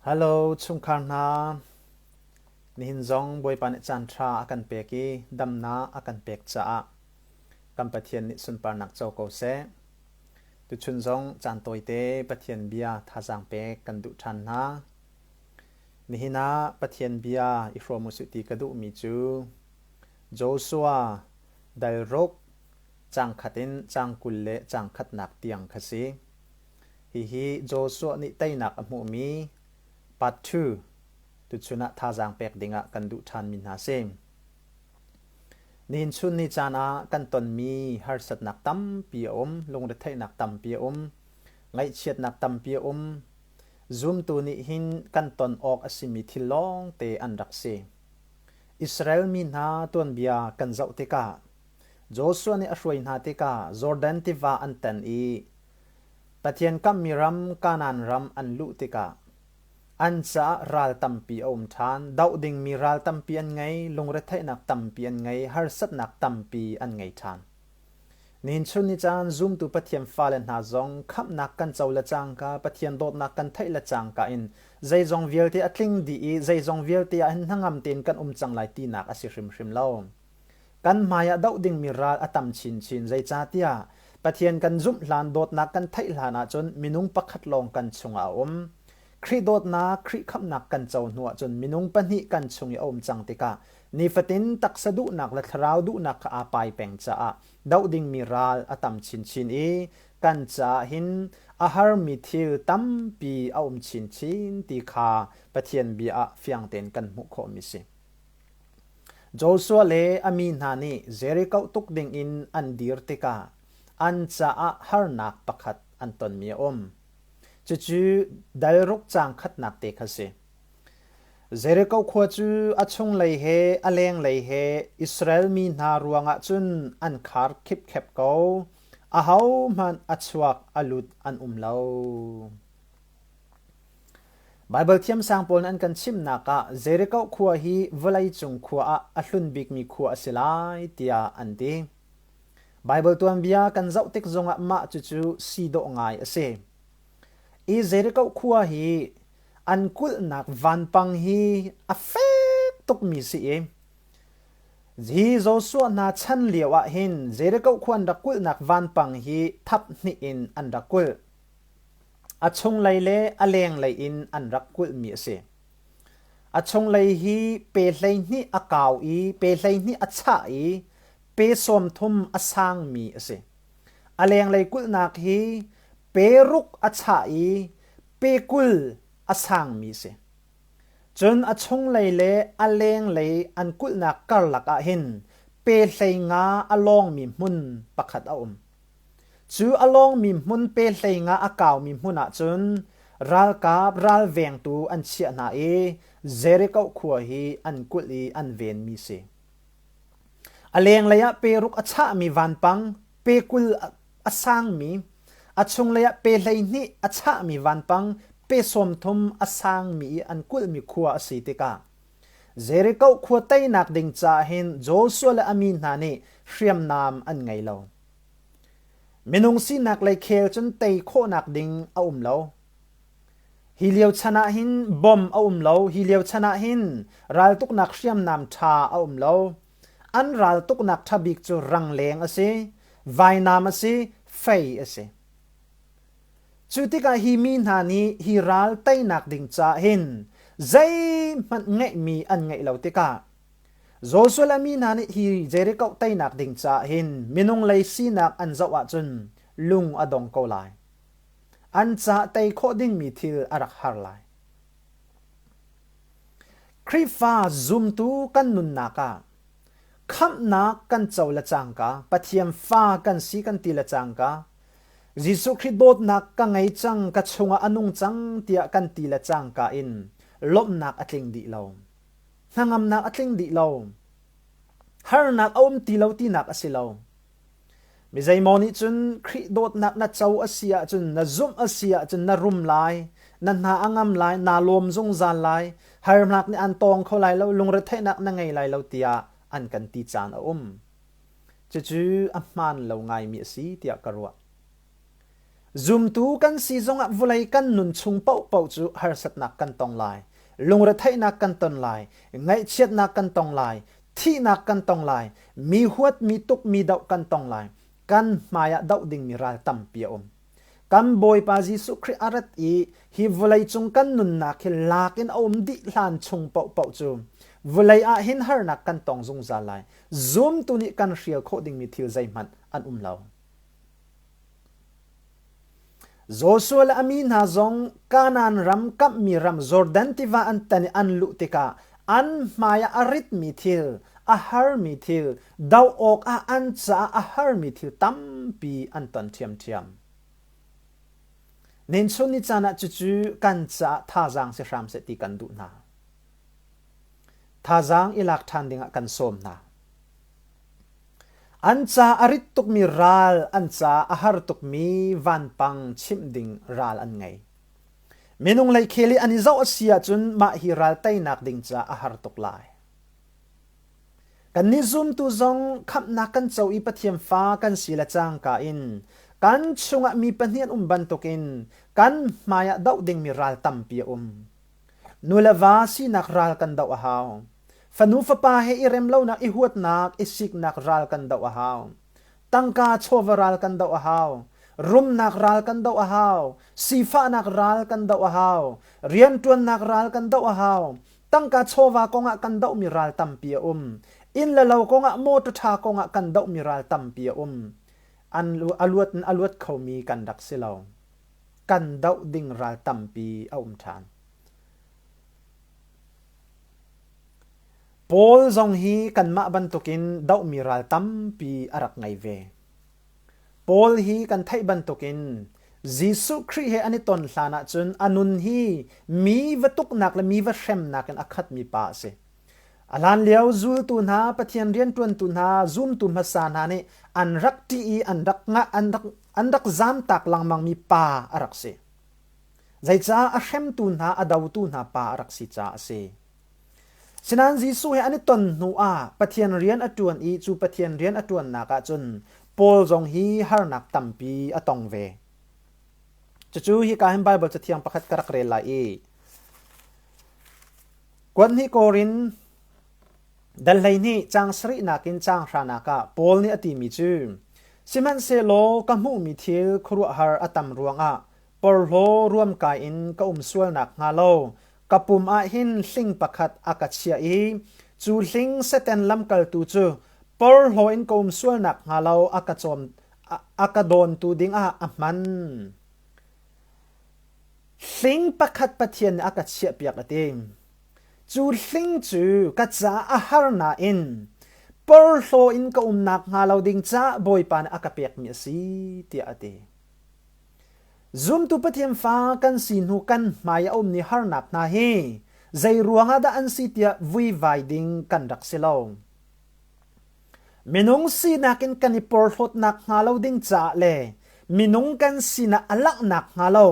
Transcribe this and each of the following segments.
Hello, chung karna nihin zong Bawipa Nii chan tra akan peki damna akan pek cha kam pathian ni sun parnak chau ko se tu chun zong chan toite pathian bia thazang pek kan du than na nihina pathian bia I fro musuti kadu mi chu Joshua dal rok chang khatin chang kulle chang khat nak tiang khasi hi Joshua ni tainak amu mi part 2 tu chuna thazang pek dinga kan du than min ha sem nin chun ni chana kan ton mi har sat nak tam pi lung de thai nak tam pi ngai chiat nak tam pi zoom tu ni hin kan ton ok asimi thilong te an rak se Israel min ha ton bia kan zau te ka Joshua ni asroi na te ka Jordan ti va an tan I pathian kam miram kanan ram an lu te ka an cha ral tampi than dau ding mi ral tampi an ngai lungre thai nak tampi an ngai har sat nak tampi an ngai than nin chun ni chan zoom tu pathian falen na zong khap nak kan chaula chang ka pathian dot nak kan thai la chang ka in zai zong vial te atling di I zai zong vial te an hangam ten kan chang lai ti nak asi hrim lo kan maya dau ding mi ral atam chin zai cha tia pathian kan zum hlan dot nak kan thai hlana chon minung pakhat long kan chunga kri dot na kri khap nak kan chaw nuwa chon minung pani kan chungi chang tika ni fatin taksadu nak la thrau du nak a pai peng cha a dau ding miral atam chin I kan cha hin a har mi thil tam pi chin ti kha pathian bi a fiang ten kan mu kho mi si Joshua le amin ha ni Jericho tuk ding in an dir tika an cha a har nak pakhat an ton mi chu dal rok chang khat nak te khase Jericho khwa chu achung lei he aleng lei he Israel mi na ruanga chun an khar khip khep ko a hau man achuak alut an lo Bible thiam sang pol an kan chim na ka Jericho khwa hi volai chung khwa a hlun bik mi khwa asilai tia an ti Bible tuam bia kan zau tek zonga ma chu si do ngai ase I Jericho khua hi an kul nak van pang hi a fek tok mi si ji Joshua na chan liawa hin Jericho khuan da kul nak van pang hi thap ni in an da kul a chung lai le aleng lai in an rak kul mi se a chung lai hi pe hlai ni a kaw I pe hlai ni a cha I pe som thum a sang mi se aleng lai kul nak hi peruk acha I pekul asang mi se chun achung lei le aleng lei an kul na karlak a hin pe hlei nga along mi mun pakhat chu along mi mun pe hlei nga akaw mi mun a chun ral kap ral veng tu an chia na Jericho khua hi an kul I an ven mi se aleng leya peruk acha mi van pang pekul asang mi achung leya pe hlei ni acha mi van pang pe som thum asang mi an kul mi khuwa asi tika Jericho khua tai nak ding cha hin Joshua la amin na ni hriam nam an ngai lo minung si nak lai khel chun tei kho nak ding a lo hi liau chana hin bom a lo hi liau chana hin ral tuk nak hriam nam tha a lo an ral tuk nak thabik chu rang leng ase vai nam ase fei ase chutika hi min ha ni hi ral tai nak ding cha hin zai man ngai mi an ngai lo tika Joshua la min ha ni hi Jericho tai nak ding cha hin minung lei si nak an zawa chun lung adong ko lai an cha tai kho ding mi thil arak har lai krifa zoom tu kan nun naka kham na kan chawla changka pathiam fa kan si kan ti la changka Jisu Christ dot nak ka ngai chang ka chunga anung chang tia kan ti la chang ka in lop nak atling di lo hangam nak atling di lo har nak ti lo ti nak asilo mi zai moni chun Christ dot nak na chau asia chun na zum asia chun na rum lai na angam lai na lom zong zan lai har nak ni an tong kho lai lo lungre thai nak na ngai lai lo tia an kan ti chan chu amman lo ngai mi si tia karwa zoom tu kan si zonga vulai kan nun chung pau pau chu har sat nak kan tong lai lungra thai nak kan ton lai ngai chiat nak kan tong lai thi nak kan tong lai mi huat mi tuk mi dau kan tong lai kan maya dau ding mi ral tam pia kan boy pa Jesu Christ arat i hi vulai chung kan nun na khil lakin di hlan chung pau pau chu vulai a hin har nak kan tong zung za lai zoom tu ni kan rial kho ding mi thil zai man an lau Joshua amin ha zong kanan ram kap mi ram Jordan tiva an tani an lu tika an maya arit mi thil a har mi thil dau ok a an cha a har mi thil tam pi an ton thiam nên số ni chana chu kan cha tha jang se ram se ti kan du na tha jang ilak than dinga kan som na an cha arit tuk mi ral an cha ahar tuk mi van pang chim ding ral an ngai menung lai kheli ani zau asia chun ma hi ral tai nak ding cha ahar tuk lai kan ni zoom tu zong khap na kan chau i pathiam fa kan sila chang ka in kan chunga mi panian ban tokin kan maya dau ding mi ral tam pi nulawa si nak ral kan dau a haw fanu fa pa he irem lo na i huat nak isik nak ral kan dau a haw tangka chowa ral kan dau a haw rum nak ral kan dau a haw sifa nak ral kan dau a haw rian tuan nak ral kan dau a haw tangka chowa konga kan dau mi ral tam pi in la lo konga mo to tha konga kan dau mi ral tam pi an aluat khomi kan dak silo kan dau ding ral tampi than Paul zong hi kan ma ban tokin dau mi ral tampi arak ngai ve Paul hi kan thai ban tokin Jesu Christ he ani ton hlana chun anun hi mi vatuk nak la mi va shem nak an akhat mi pa se alan liao zul tu na pathian rian tuan tu na zoom tu masa na ne an rak ti an dak nga an dak zam tak lang mang mi pa arak se zai cha a shem tu na adaw tu na pa arak si cha se sinan Jesu he ani ton nu a pathian rian atuan i chu pathian rian atuan na ka chun Paul zong hi har nak tampi atong ve chu hi ka hem Bible cha thiang pakhat karak re la e kwan hi korin dal lai ni chang sri nakin chang rana ka Paul ni ati mi chu siman se lo ka mu mi thil khru har atam ruanga por lo ruam ka in ka sual nak nga lo kapum a hin hling pakhat akachia i chu hling seten lam kal tu chu por lo in ka sual nak nga lo akachom akadon tu ding a man hling pakhat pathian akachia piak ating chu hling chu ka cha a har na in por lo in ka nak nga lo ding cha boy pan akapek mi si ti ate zoom tu pathiam fa kan sin hu kan maya ni har nak na hi zai ruanga da an si tia vui vai ding kan rak silo minung si nakin kan por hot nak nga lo ding cha le minung kan sina alak nak nga lo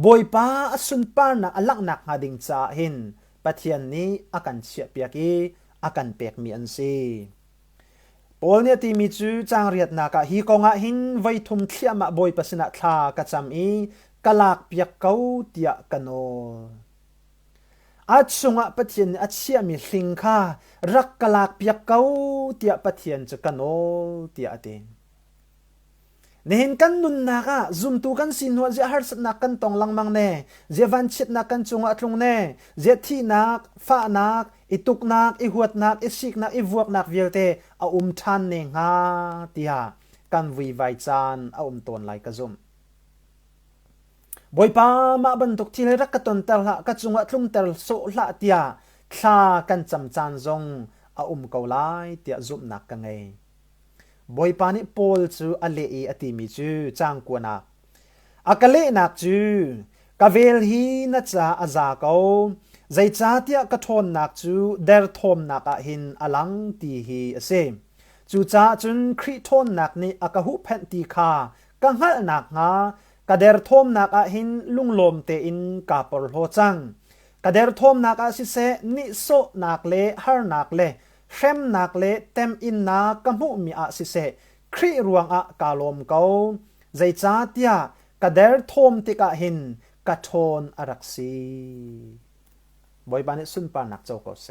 boy pa asun par na alak nak nga ding cha hin pathian ni akan chia piaki akan pek mi an si Paul ni ti mi chu chang riat na ka hi ko nga hin vai thum thiama boy pasina thla ka cham i kalak piak kau tia kanol achunga pathian achia mi hling kha rak kalak piak kau tia pathian chu kanol tia ate nehin kan nun na ka zoom tu kan sin ho je har sat na kan tong lang mang ne je van chit na kan chunga thlung ne je thi nak fa nak ituk nak ihuat nak isik nak ivuak nak vilte a than ne nga tia kan vi vai chan a ton lai ka zum boy pa ma ban tok thil rak ka ton tar ha ka chunga thlung tar so hla tia thla kan cham chan zong a ko lai tia zum nak ka ngai boy pa ni Paul chu ale e ati mi chu chang ko na akale nak chu kavel hi na cha aza ko zai cha tia ka thon nak chu der thom nak a hin alang ti hi ase chu cha chun khri thon nak ni akahu phen ti kha ka ngal nak nga ka der thom nak a hin lunglom te in ka por ho chang ka der thom nak a si se ni so nak le har nak le shem nak le tem in na ka mu mi a si se khri ruang a kalom ko zai cha tia กะเดรทมติกะหินกะโทนอรักซีบ่อยปานิสุนปานักเจ้าก็เส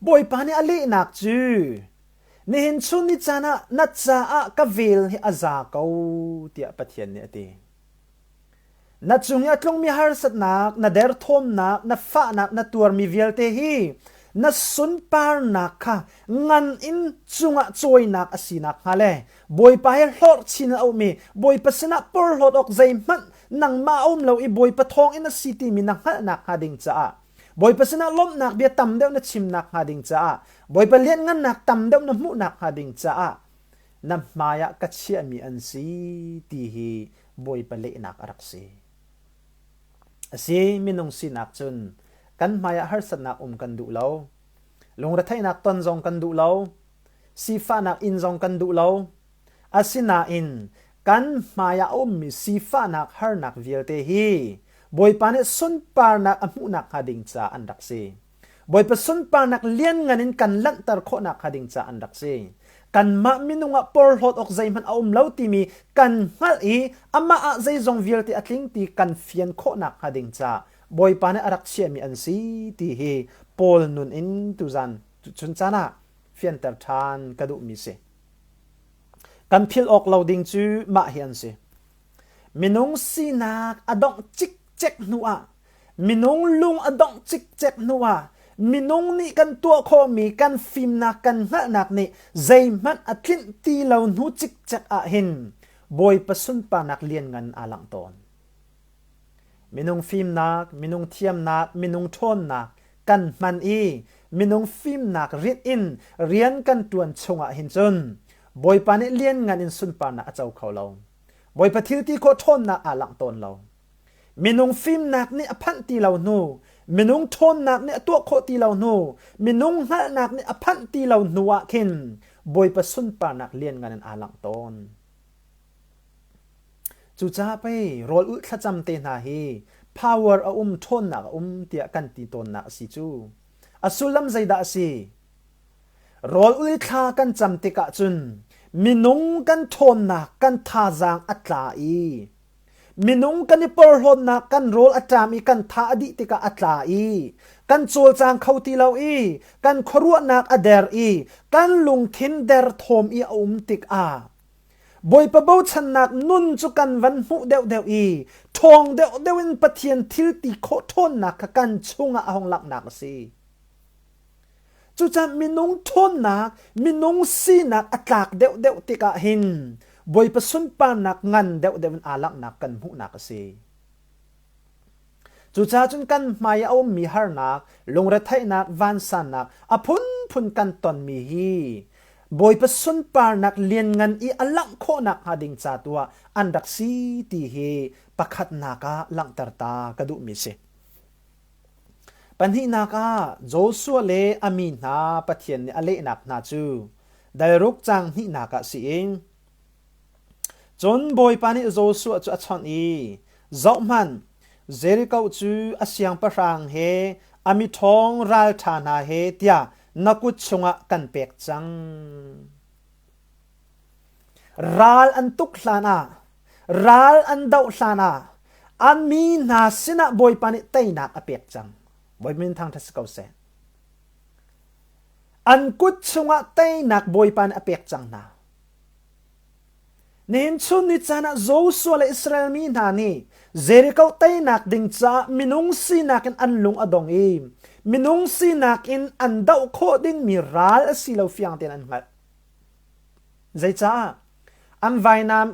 บ่อยปานิอลินักจูนี่เห็นชุนนิจานะนัจจากะวิลฮิอาซาเกาเตียปะเทียนเนี่ยตีนัดจุงยาตรงมีฮาร์สัตนักนัดเดรทมนักนัดฟ้านักนัดตัวมีวิลเตฮีนัดสุนปานักค่ะงันอินจุงะจอยนักอสีนักฮะเลยบ่อยปาให้หลอดชินเอามีบ่อยปะสนะปอร์หลอดออกใจมันนังมาอมเราอีบ่อยปะทองอินสิติมีนักฮะนักฮะดิงจ้าบ่อยปะสนะล้มนักเบียตำเดียวนัดชิมนักฮะดิงจ้าบ่อยปะเลี้ยงงันนักตำเดียวนัดมุนักฮะดิงจ้านับมายะกัจเชียมีอันสีตีฮีบ่อยปะเละนักอรักซีสิมินงสินักจุนกันมายาฮาร์สนักกันดูเลาลงรัฐให้นักตนจงกันดูเลาสีฟ้านักอินจงกันดูเลาอาสินาอินกันมายามีสีฟ้านักฮาร์นักวิลเตฮีบอยปานสุนปานักอมุนักฮาดิงจ้าอันดักซีบอยปสุนปานักเลี้ยงเงินกันลันตรโคนักฮาดิงจ้าอันดักซีกันมามินุงะปอร์หดออกใจมันเอาเล่าตีมีกันฮัลอีอามาอะใจจงวิลตีอัตลิงตีกันเฟียนโคนักฮาดิงจ้าบอยปานอรักเชียมีอันซีตีเฮปอลนุนอินตุจันจุนจานะเฟียนเตอร์ทานกระดูมีเสกันพิลออกเล่าดิงจูมาเฮียนเสมินุงสีนักอดองจิกเจ็กนัวมินุงลุงอดองจิกเจ็กนัวมินงนี่กันตัวโคมีกันฟิมนักกันหนักนี่ใจมันอัดลินตีเหล่านูจิกจักอาหินบอยปสุนปานักเลียนเงินอาลังตอนมินงฟิมนักมินงเทียมนักมินงทนนักกันมันอีมินงฟิมนักเรียนอินเรียนกันตวนชงอาหินจนบอยปานี่เลียนเงินอินสุนปานักเจ้าเขาเราบอยปทิลตีโคทนนักอาลังตอนเรามินงฟิมนักนี่อภันตีเหล่านูมินุงทนนักเนี่ยตัวโคตีเหล่านูมินุงหะนักเนี่ยอภันตีเหล่านัวขินบอยปสุนปานักเลียนกันอาลังตอนจูจ้าไปรอลอุทจำเตนาฮี power ทนนักเตียกันตีตนนักสิจูอสุลัมใจดาสิรอลอุทากันจำเตกะจุนมินุงกันทนนักกันทาจางอัตลาอีมินุงกันนี่ปอร์หดนักกันโรลอัตรามีกันท่าอดีติกาอัตลาอีกันโจลจางเขาตีเราอีกันครัวนักอเดรอีกันลุงทินเดรทอมอีติกอาบอยปะเบาชันนักนุนจุกันวันหูเดวเดวอีทองเดวเดวินปะเทียนทิลติโคทนนักกันชุงอาหงหลักนักสิจุจันมินุงทนนักมินุงซีนักอัตลากเดวเดวติกาหินบอยปะสุนปานักงันเดวเดวินอาลักนักกันหูนักสิจุจ้าจุนกันมายามีฮาร์นักลงรัฐให้นักวันสันนักอพุนพุนกันตอนมีฮีบอยปะสุนปานักเลียนเงินอีอลังโคนักฮาดิงจาตัวอันดักซีตีเฮปะขัดนักาลังตรตากระดุมิเสปัญหานักาโจสัวเลอามีนาปะเทียนอเลนักนาจูได้รุกจังหินักาสิเองจนบอยปานิโจสัวจุอัชอนอีเจ้ามันเจริกาจูอาเซียงปะรังเฮอามิทองรัลธานาเฮเตียนักุชงะกันเป็กจังรัลอันตุกลานารัลอันดาวลานาอันมีนาสินะบอยปานิเตยนักอเป็กจังบอยมินทางทัศกาวเซอันกุชงะเตยนักบอยปานิอเป็กจังนาเน้นชุนนิจานะโจสัวและอิสราเอลมีนานี่เจริกาเตยนักดิงจ้ามินุงซีนักอันลุงอดองอีมินุงซีนักอันดาวโคดิ้งมีรัลสิลาฟิยังเตนันงัดใจจ้าอันไวนาม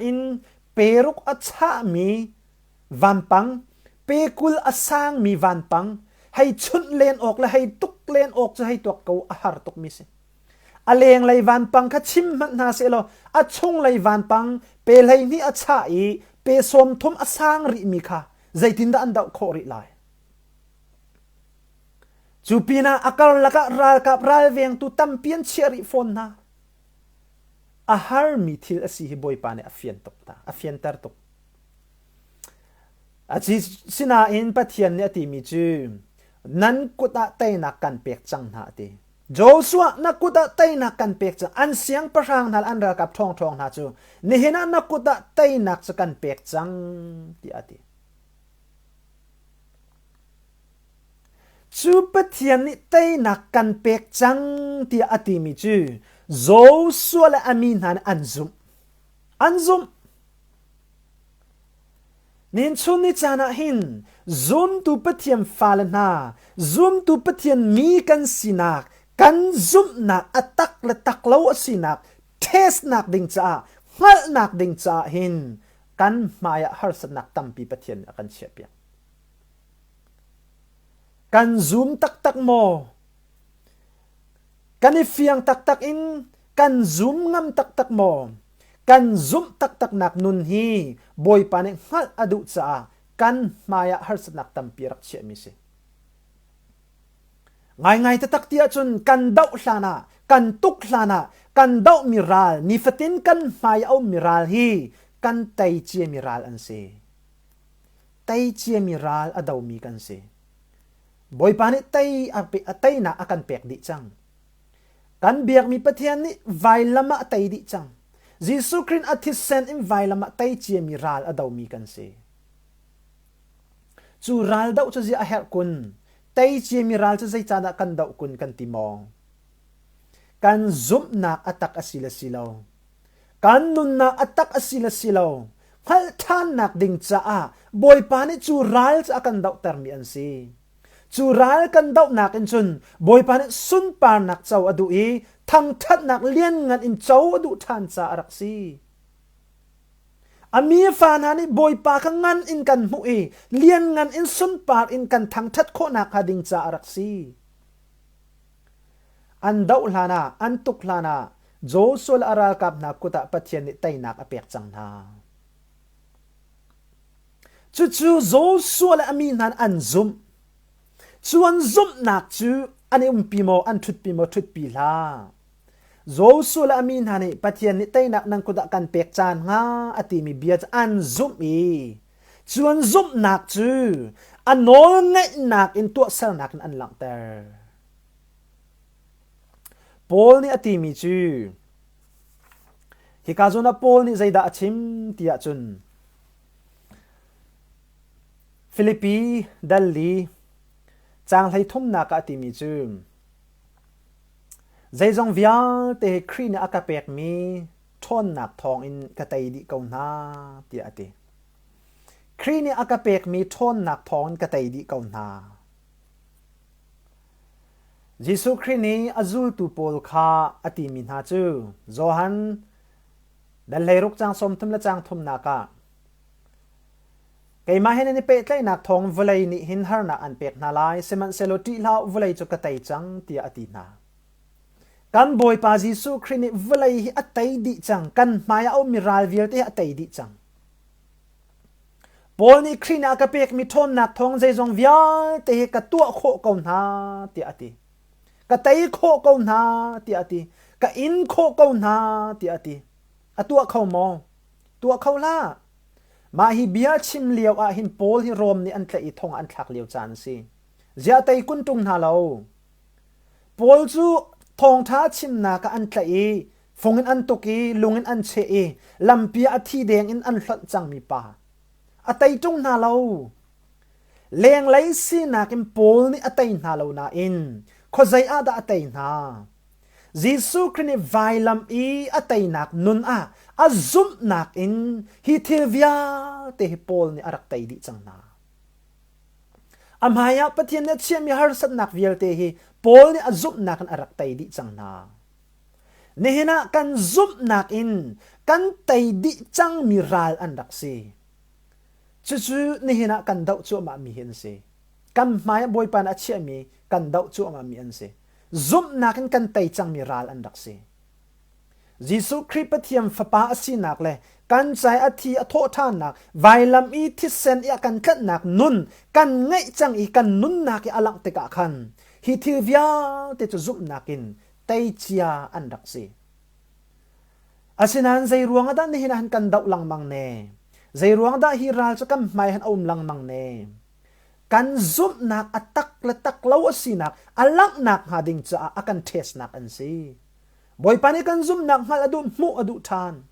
เปรุกอัชามีวันปังเปกุลอสางมีวันปังให้ชุนเลนออกและให้ตุกเลนออกจะให้ตัวเกาอาหารตกมิเสอเลงไลวันปังขชิมมันนาเสโลอชงไลวันปังเปไลนี่อชาอีเปสมทุมอสางริมิค่ะใจตินดาอันดาวโคริไลจูปีนาอากาลกะรัลกับรัลเวียงตุตัมเปียนเชียริฟอนนาอาหารมิทิลอสีฮิบอยปาเนอฟิยนตกตาอฟิยนตาร์ตกอาจิสินาอินปะเทียนเนติมิจูนั้นกุตะเตนักกันเปียกจังนาติ Joshua nakuda tay nak kan pek chang an siang parang nal an ra kap thong thong na chu ni hena nakuda tay nak cha kan pek chang ti ati chu pathian ni tay nak kan pek chang ti ati mi chu Joshua la amin han anzum nin chun ni chana hin zum tu pathian falna zum tu pathian mi kan sinak kan zum na atak la taklo asinak test nak ding cha ngal nak ding cha hin kan maya har sanak tampi pathian akan siapya kan zoom tak mo kan ifiang tak in kan zoom ngam tak mo kan zoom tak nak nun hi boy pane ngal adu cha kan maya har sanak tampi rak che mi se ngai tak tia chun kan dau hlana kan tuk hlana kan dau miral ni fatin kan maya au miral hi kan tai chia miral an se tai chia miral adau mi kan se boy pani tai na akan pek di chang kan biak mi pathian ni vai lama tai di chang Jesu Christ athis sen in vai lama tai chia miral adau mi kan se chu ral dau chu ji a her kun tai chia miral chu zai chana kan dau kun kan timong kan zum na atak asila silaw kan nun na atak asila silaw hal than nak ding cha a boy pani chu ral cha kan dau tar mi an si chu ral kan dau nak in chun boy pani sun par nak chaw adu i thang that nak lian ngan in chaw adu than cha arak si ami fanani boy pa ka ngan in kan mu e lian ngan in sun par in kan thang that kho nak hading cha arak si an dau hlana an tuk hlana Joshua aral kap na kuta pathian ni tai nak apek chang na chu Joshua la amin han an zum chuan zum nak chu ani pi mo an thut pi la Joshua la amin hani pathian ni tai nak nang kuda kan pek chan nga ati mi bia an zum i chuan zum nak chu anol ngai nak in tu sar nak an lang ter Paul ni ati mi chu hi ka zona Paul ni zaida achim tia chun Philippi dalli chang lai thum na ka ati mi chu zai zong vial te khri na akapek mi thon nak thong in katai di ko na ti ati khri ni akapek mi thon nak thong katai di ko na Jesu khri ni azul tu pol kha ati mi na chu Johan dan lai ruk chang som thum la chang thum na ka kay mahen ni pe tlai nak thong vulai ni hin har na an pek na lai seman seloti lau vulai chu katai chang ti ati na kan boy pa Jesu Christ ni vulai hi atai di chang kan maya au miral vial te atai di chang Paul ni Christ na ka pek mi thon nak thong zai zong vial te ka tua kho ko na ti ati ka tai kho ko na ti ati ka in kho ko na ti ati atua kho mo tua kho la ma hi bia chim liao a hin Paul hi rom ni an tla I thong an thak liao chan si zia tai kun tung na lo Paul chu thong tha chim na ka an tla I phongin an toki lungin an che I lampia a thi deng in an hlat chang mi pa atai tung na lo leng lai si na kim Paul ni atai na lo na in khozai a da atai na Jesu Christ vai lam I atai nak nun a azum nak in hi thilvia te hi Paul ni arak tai di chang na amhaya pathian na chiam ya har sat nak vial te hi Paul ni azum nak an arak tai di chang na nehena kan zum nak in kan tai di chang miral an rak si chu nehena kan dau chu ma mi hen se kan maya boy pan a chiam mi kan dau chu ma mi an se zum nak in kan tai chang miral an rak si Jesu Christ pathiam fapa asinak le kan chai athi atho than nak vailam I thisen I kan khat nak nun kan ngai chang I kan nun nak I alang te ka khan hi thilvia te chu zum nakin tai chia an rak si asinan zai ruang ada ni hinan kan dau lang mang ne zai ruang da hi ral chu kam mai han om lang mang ne kan zoom nak atak latak law asinak alak nak hading cha akan test nak an si boy pani kan zoom nak hal adu mu adu than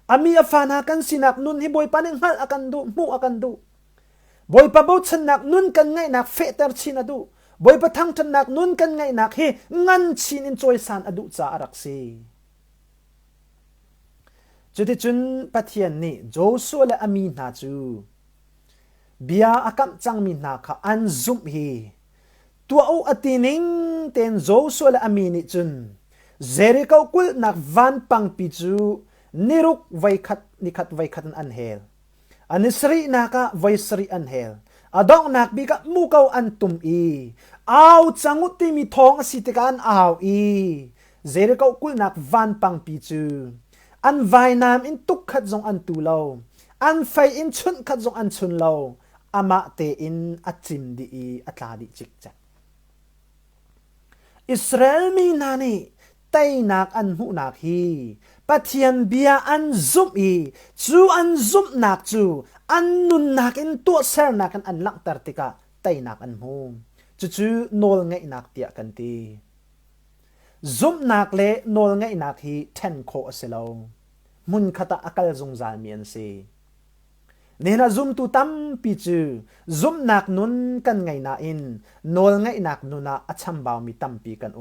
ami afana kan sinak nun hi boy pani hal akan du mu akan du boy pa bo chen nak nun kan ngai nak fe ter chin adu boy pa thang chen nak nun kan ngai nak he ngan chin in choi san adu cha arak si chuti chun pathian ni Joshua le ami na chu bia akam chang mi na kha an zum hi tua o atining ten Joshua le ami ni chun Jericho kul nak van pang pi chu niruk vai khat an hel anisri naka vai sri an hel adong nak bi ka mu kau an tum i au changut ti mi thong asitikan au i Jericho kul nak van pang pi chu an vai nam in tuk khat zong an tu lo an fai in chun khat zong an chun lo ama te in achim di i atla di chik chak Israel mi nani tay nak an hu nak hi pathian bia an zum i chu an zum nak chu an nun nak in tu ser nak an lak tar tika tay nak an hu chu nol ngai nak tia kan ti zum nak le nol ngai nak hi 10 kho aselo mun khata akal zung zal mian si nena zum tu tam pi chu zum nak nun kan ngai na in nol ngai nak nuna acham baw mi tam pi kan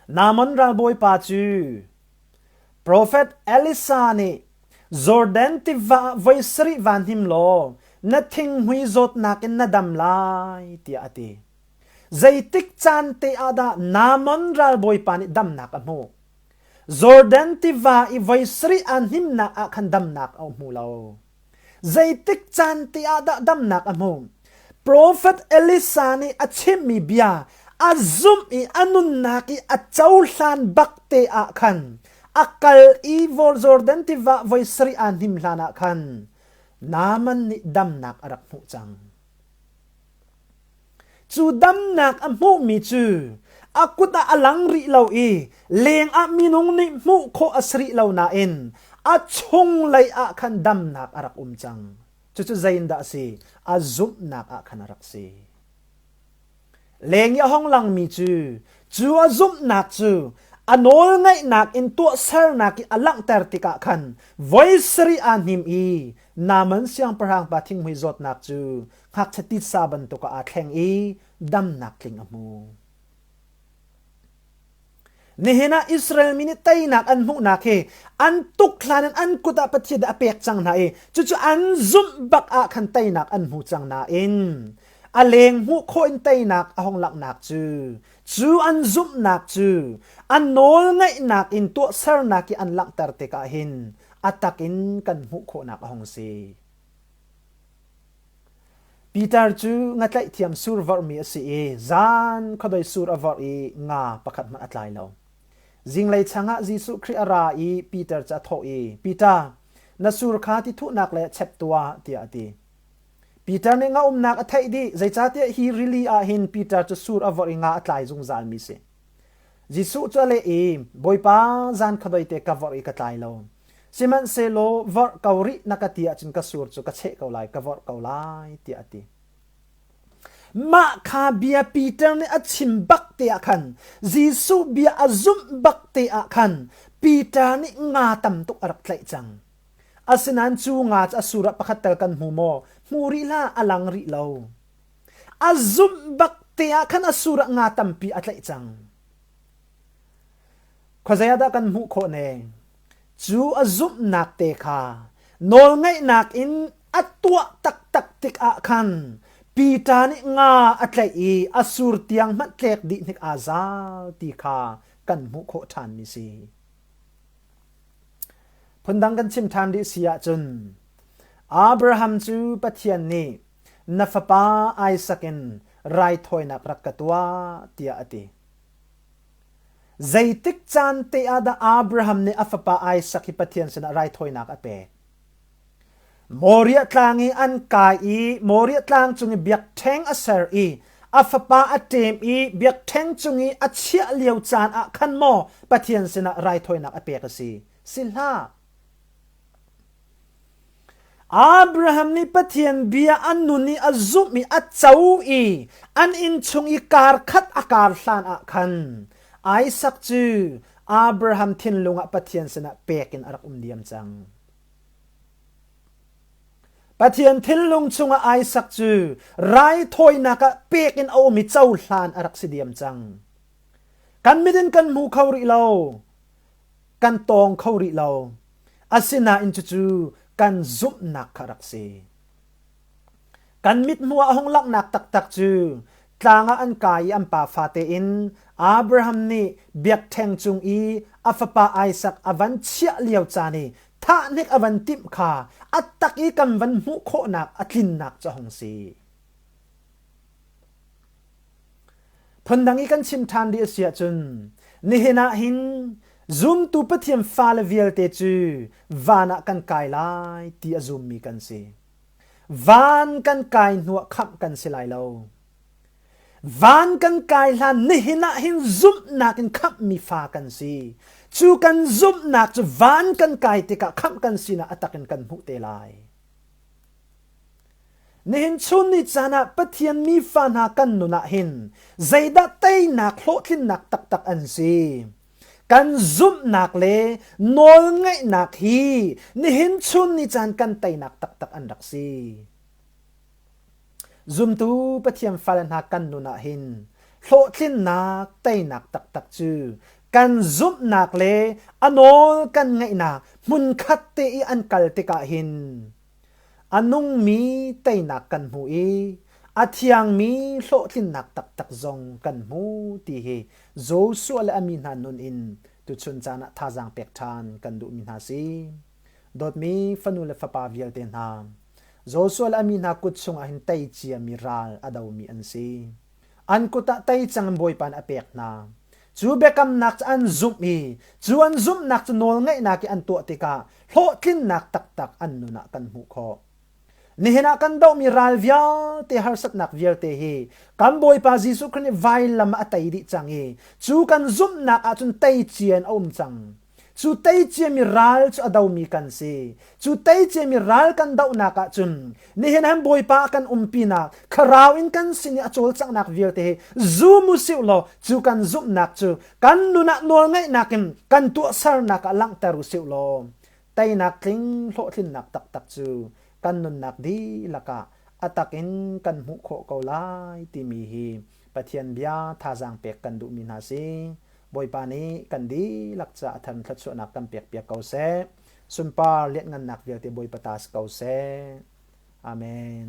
namon ral boy pa chu prophet Elisa ni Jordan ti va voisri van him lo na thing hui zot nakin na dam lai ti ati zaitik chan te ada namon ral boy pa ni dam nak amo Jordan ti va i voisri an him na akhan dam nak au mu lo zaitik chan ti ada dam nak amo prophet Elisa ni achim mi bia azum i anun naki achaulan bakte akhan akal i vor Jordan ti va voisri an him lana khan naman ni dam nak arak mu chang chu dam nak amu mi chu akuta alang ri lo i leng a minung ni mu kho asri lo na in a chung lai a khan dam nak arak chang chu zain da si azum nak a khan arak si leng ya hong lang mi chu azum nak chu anol ngai nak in tu ser nak alang ter tika khan voice ri an him i naman siang parang pathing hui zot nak chu khak chati saban to ka atheng i dam nak ling amu nehena Israel mini tay nak an mu nak he an tuk klanan an kuta pathi da apek chang na e chu an zum bak a khan tay nak an mu chang na in aleng mu kho in tay nak ahong lak nak chu an zum nak chu an nol ngai nak in tu ser nak an lak tar te ka hin atakin kan mu kho nak ahong si Peter chu ngatlai thiam sur var mi si e zan khodoi sur avar e nga pakhat man atlai lo jinglai changa Jesu Christ ara i Peter cha tho e Peter na sur kha ti thu nak le chep tua ti ati Peter ne nga nak athai di zai cha te hi really a hin Peter cha sur avar nga atlai zung zal mi se Jesu cha le e boipa zan khodoi te cover e katlai lo siman se lo var kauri nakatia chin ka sur chu ka che kaulai ka var kaulai ti ati ma kha bia Peter ne achim bak te akhan Jesu bia azum bak te akhan Peter ni nga tam tuk arak tlai chang asinan chu nga cha sura pakhatal kan hu mo muri la alang ri lo azum bak te akhan asura nga tam pi atlai chang khozaya da kan mu kho ne chu azum nak te kha nol ngai nak in atwa tak tak tik a khan Peter ni nga atlai i asur tiang mat tlek di nik azal ti kha kan mu kho than mi si phundang kan chim than di sia chun Abraham chu pathian ni nafapa Isaac rai thoi nak rakatwa tia ati zaitik chan te ada Abraham ne afapa Isaac pathian sina rai thoi nak ape Moria tlangi an kai i Moria tlang chungi biak theng aser i afapa atem i biak theng chungi achia liau chan a khan mo pathian sina rai thoi nak ape ka si silha Abraham ni pathian bia an nun ni azum mi at chau i an in chung i kar khat akar hlan a khan Isaac chu Abraham thin lunga pathian sana pekin arak diam chang pathian thin lung chunga Isaac chu rai thoi naka pekin au mi chau hlan arak sidiam chang kan midin kan mu khawri lo kan tong khawri lo asina in chu kan zup nak kharak se kan mit muwa hong lak nak tak tak chu tlanga an kai am pa fate in Abraham ni biak theng chung i afapa Isaac avan chia liao chani tha nek avan tim kha atak i kam van mu kho nak atlin nak cha hong si phondang i kan chim than di sia chun ni hena hin zoom tu pathiam fal vial te chu vana kan kai lai ti azum mi kan si van kan kai nuwa kham kan silai lo van kan kai lan ni hina hin zoom nak in kham mi fa kan si chu kan zoom nak chu van kan kai te ka kham kan si na atakin kan mu te lai ni hin chun ni chana pathian mi fa na kan nu na hin zaida tei nak hlo thin nak tak tak an si kan zoom nak le nol ngai nak hi ni hin chun ni chan kan tei nak tak tak an dak si zoom tu pathiam falan ha kan nu na hin hlo thin nak tei nak tak tak chu kan zoom nak le anol kan ngai na mun khat te i an kal te ka hin anung mi tei nak kan hu i athiang mi hlo thin nak tak tak zong kan mu ti hi zo su ala amin han nun in tu chun chana thajang pek than kan du min ha si dot mi fanul fa pa vial ten ha zo su ala amin ha kut chung a hin tai chia miral adaw mi an si an kuta tai chang boy pan apek na chu bekam nak an zum mi chu an zum nak chu nol ngai na ki an to te ka hlo thin nak tak tak an nu na kan mu kho ni hena kan do mi ral via te har sat nak vial te hi kan boy pa jisu khni vai lam atai di changi chu kan zum nak a chun tai chien om chang chu tai chien mi ral chu adaw mi kan si chu tai chien mi ral kan daw nak a chun ni hena boy pa kan umpi na kharau in kan sin a chol chang nak vial te hi zu mu siu lo chu kan zum nak chu kan nu na nol ngai nakin kan tu sar nak a lang taru siu lo tai nak tling hlo thin nak tak tak chu kan nun nak di laka atakin kan mu kho ko lai ti mi hi pathian bia thajang pek kan du min ha si boy pa ni kan di lakcha than thlat so nak kan pek pek ko se sunpa let ngan nak vial te boy patas ko se amen